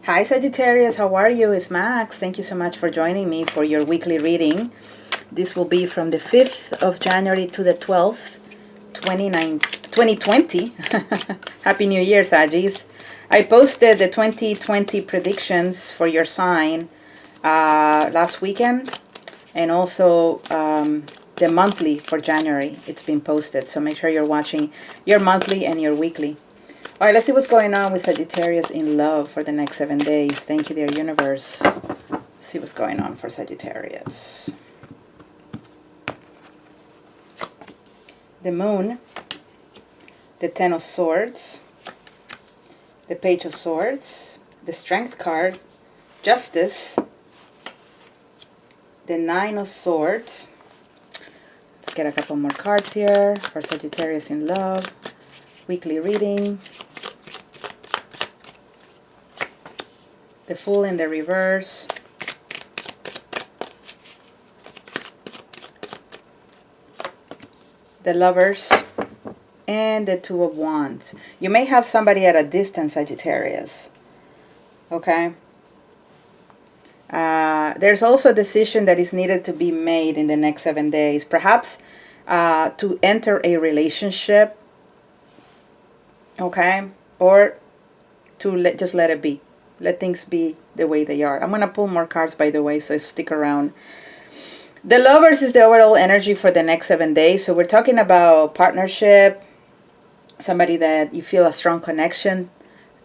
Hi Sagittarius, how are you? It's Max. Thank you so much for joining me for your weekly reading. This will be from the 5th of January to the 12th, 2020. Happy New Year, Saggies. I posted the 2020 predictions for your sign last weekend, and also the monthly for January. It's been posted, so make sure you're watching your monthly and your weekly. All right, let's see what's going on with Sagittarius in love for the next 7 days. Thank you, dear universe. Let's see what's going on for Sagittarius. The Moon, the Ten of Swords, the Page of Swords, the Strength card, Justice, the Nine of Swords. Let's get a couple more cards here for Sagittarius in love. Weekly reading. The Fool in the reverse. The Lovers. And the Two of Wands. You may have somebody at a distance, Sagittarius. Okay? There's also a decision that is needed to be made in the next 7 days. Perhaps to enter a relationship. Okay? Or to just let it be. Let things be the way they are. I'm going to pull more cards, by the way, so stick around. The Lovers is the overall energy for the next 7 days. So we're talking about partnership, somebody that you feel a strong connection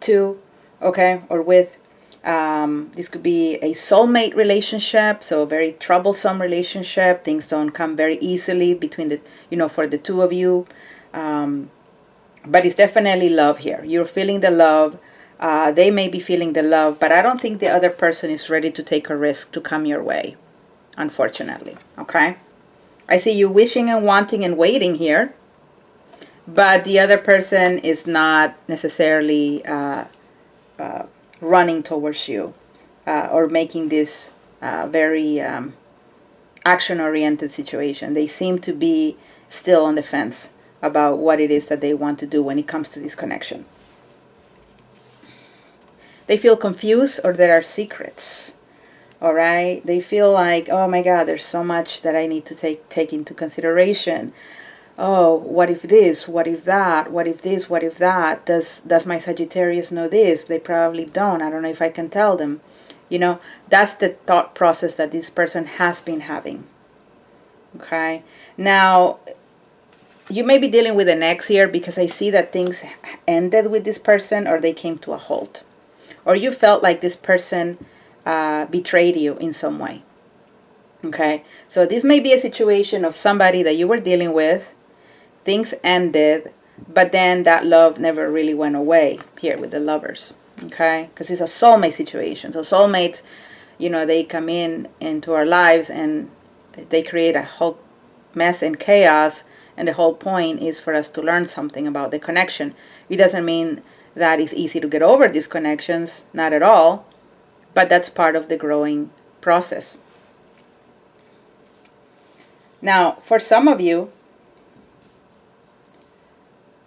to, okay, or with. This could be a soulmate relationship, so a very troublesome relationship. Things don't come very easily between the, for the two of you. But it's definitely love here. You're feeling the love. They may be feeling the love, but I don't think the other person is ready to take a risk to come your way, unfortunately, okay? I see you wishing and wanting and waiting here, but the other person is not necessarily running towards you or making this very action-oriented situation. They seem to be still on the fence about what it is that they want to do when it comes to this connection. They feel confused, or there are secrets. All right? They feel like, oh my God, there's so much that I need to take into consideration. Oh, what if this? What if that? What if this? What if that? Does my Sagittarius know this? They probably don't. I don't know if I can tell them. That's the thought process that this person has been having. Okay? Now, you may be dealing with an ex here, because I see that things ended with this person, or they came to a halt. Or you felt like this person betrayed you in some way. Okay? So this may be a situation of somebody that you were dealing with. Things ended, but then that love never really went away here with the Lovers. Okay? Because it's a soulmate situation. So soulmates, they come into our lives and they create a whole mess and chaos. And the whole point is for us to learn something about the connection. It doesn't mean that it's easy to get over these connections, not at all, but that's part of the growing process. Now, for some of you,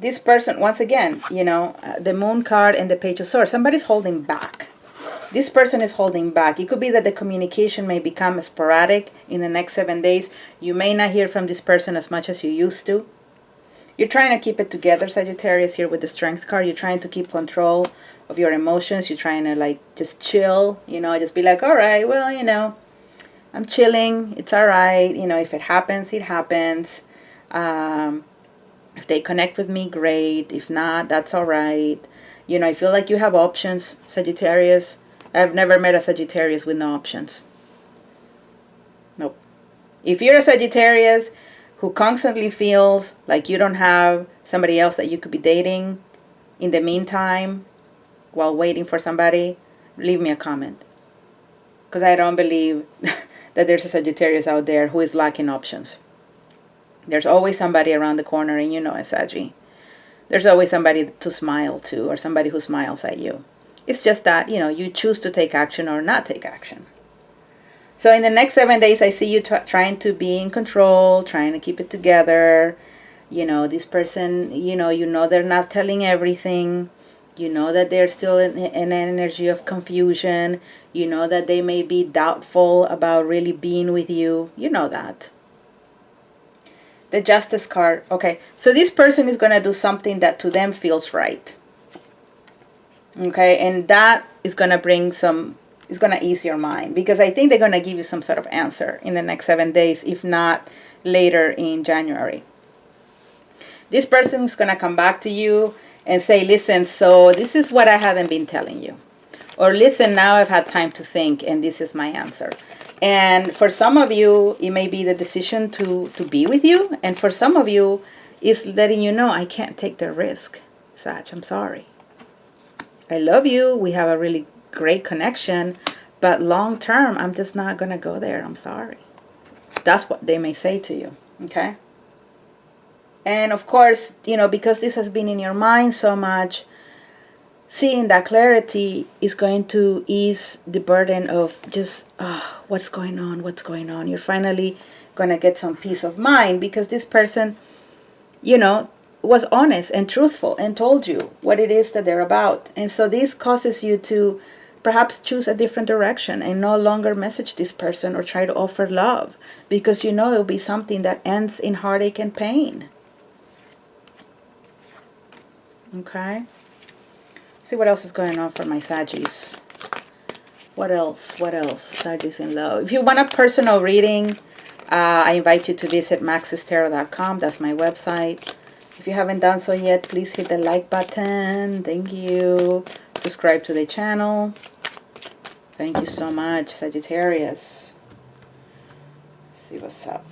this person, once again, the Moon card and the Page of Swords, somebody's holding back. This person is holding back. It could be that the communication may become sporadic in the next 7 days. You may not hear from this person as much as you used to. You're trying to keep it together, Sagittarius, here with the Strength card. You're trying to keep control of your emotions. You're trying to, just chill, just be like, all right, well, I'm chilling. It's all right. If it happens, it happens. If they connect with me, great. If not, that's all right. I feel like you have options, Sagittarius. I've never met a Sagittarius with no options. Nope. If you're a Sagittarius who constantly feels like you don't have somebody else that you could be dating in the meantime while waiting for somebody, leave me a comment. Because I don't believe that there's a Sagittarius out there who is lacking options. There's always somebody around the corner, and a Saggy. There's always somebody to smile to, or somebody who smiles at you. It's just that, you choose to take action or not take action. So in the next 7 days, I see you trying to be in control, trying to keep it together. This person, they're not telling everything. You know that they're still in an energy of confusion. You know that they may be doubtful about really being with you. You know that. The Justice card. Okay, so this person is going to do something that to them feels right. Okay, and that is going to bring some, it's going to ease your mind, because I think they're going to give you some sort of answer in the next 7 days, if not later in January. This person is going to come back to you and say, listen, so this is what I haven't been telling you. Or listen, now I've had time to think and this is my answer. And for some of you, it may be the decision to be with you. And for some of you, it's letting you know, I can't take the risk. Sag, I'm sorry. I love you. We have a really great connection. But long term, I'm just not going to go there. I'm sorry. That's what they may say to you. Okay? And of course, you know, because this has been in your mind so much, seeing that clarity is going to ease the burden of just, what's going on? What's going on? You're finally going to get some peace of mind, because this person, you know, was honest and truthful and told you what it is that they're about. And so this causes you to perhaps choose a different direction and no longer message this person or try to offer love, because you know it'll be something that ends in heartache and pain. Okay. See what else is going on for my Saggies. What else? What else? Saggies in love. If you want a personal reading, I invite you to visit maxistarot.com. That's my website. If you haven't done so yet, please hit the like button. Thank you. Subscribe to the channel. Thank you so much, Sagittarius. Let's see what's up.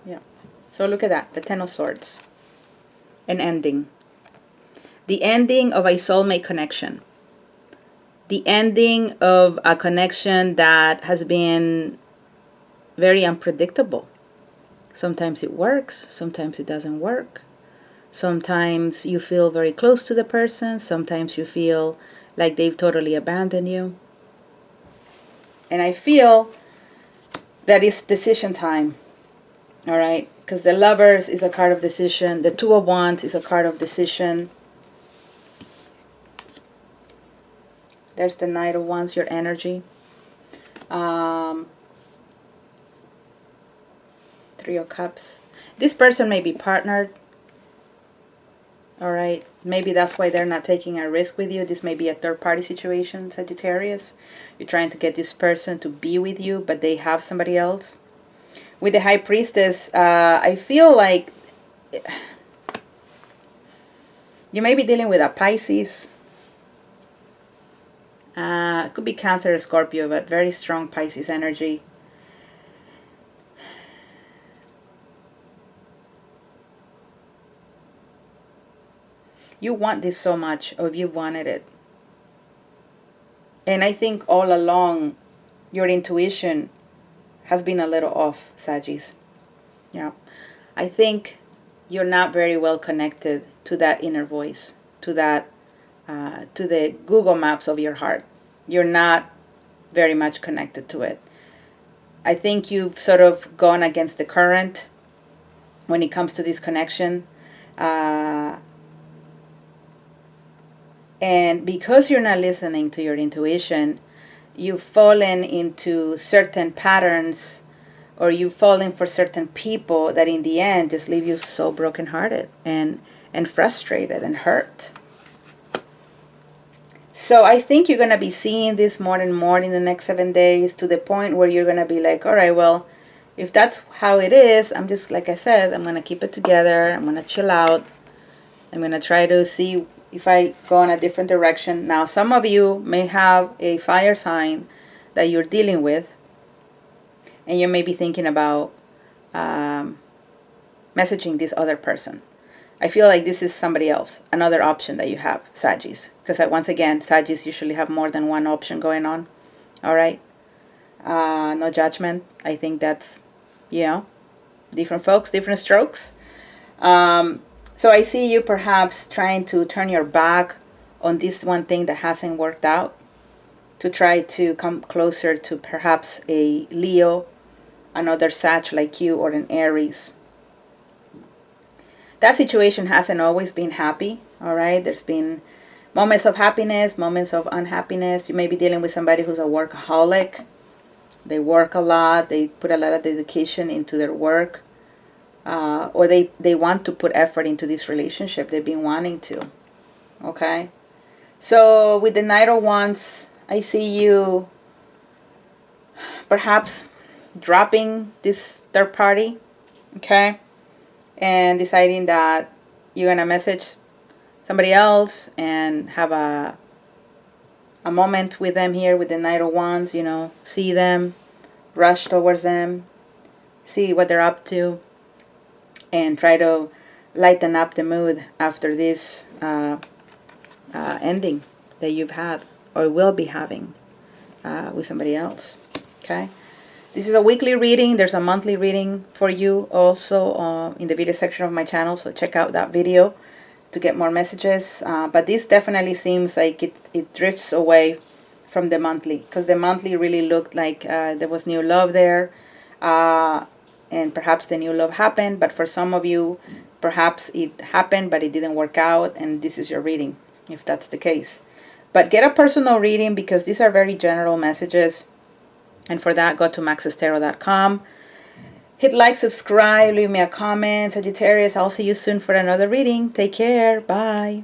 Yeah. So look at that. The Ten of Swords. An ending. The ending of a soulmate connection. The ending of a connection that has been very unpredictable. Sometimes it works, sometimes it doesn't work. Sometimes you feel very close to the person, sometimes you feel like they've totally abandoned you. And I feel that it's decision time. All right? Because the Lovers is a card of decision. The Two of Wands is a card of decision. There's the Knight of Wands, your energy. Three of Cups. This person may be partnered. All right. Maybe that's why they're not taking a risk with you. This may be a third-party situation, Sagittarius. You're trying to get this person to be with you, but they have somebody else. With the High Priestess, I feel like you may be dealing with a Pisces. It could be Cancer or Scorpio, but very strong Pisces energy. You want this so much, or you wanted it. And I think all along, your intuition has been a little off, Saggies. Yeah. I think you're not very well connected to that inner voice, to that, to the Google Maps of your heart. You're not very much connected to it. I think you've sort of gone against the current when it comes to this connection. And because you're not listening to your intuition, you've fallen into certain patterns, or you've fallen for certain people that in the end just leave you so brokenhearted and frustrated and hurt. So I think you're going to be seeing this more and more in the next 7 days, to the point where you're going to be like, all right, well, if that's how it is, I'm just, like I said, I'm going to keep it together. I'm going to chill out. I'm going to try to see if I go in a different direction. Now, some of you may have a fire sign that you're dealing with, and you may be thinking about messaging this other person. I feel like this is somebody else, another option that you have, Saggies. Because once again, Saggies usually have more than one option going on. All right? No judgment. I think that's, you know, different folks, different strokes. So I see you perhaps trying to turn your back on this one thing that hasn't worked out, to try to come closer to perhaps a Leo another Sag like you or an Aries. That situation hasn't always been happy, all right? There's been moments of happiness, moments of unhappiness. You may be dealing with somebody who's a workaholic. They work a lot. They put a lot of dedication into their work. Or they want to put effort into this relationship. They've been wanting to. Okay? So with the Knight of Wands, I see you perhaps dropping this third party. Okay? And deciding that you're going to message somebody else and have a moment with them here with the Knight of Wands, you know, see them, rush towards them, see what they're up to, and try to lighten up the mood after this ending that you've had or will be having with somebody else. Okay? This is a weekly reading. There's a monthly reading for you also in the video section of my channel, so check out that video to get more messages. But this definitely seems like it drifts away from the monthly, because the monthly really looked like there was new love there, and perhaps the new love happened, but for some of you, perhaps it happened, but it didn't work out, and this is your reading, if that's the case. But get a personal reading, because these are very general messages, and for that, go to maxestarot.com. Hit like, subscribe, leave me a comment. Sagittarius, I'll see you soon for another reading. Take care. Bye.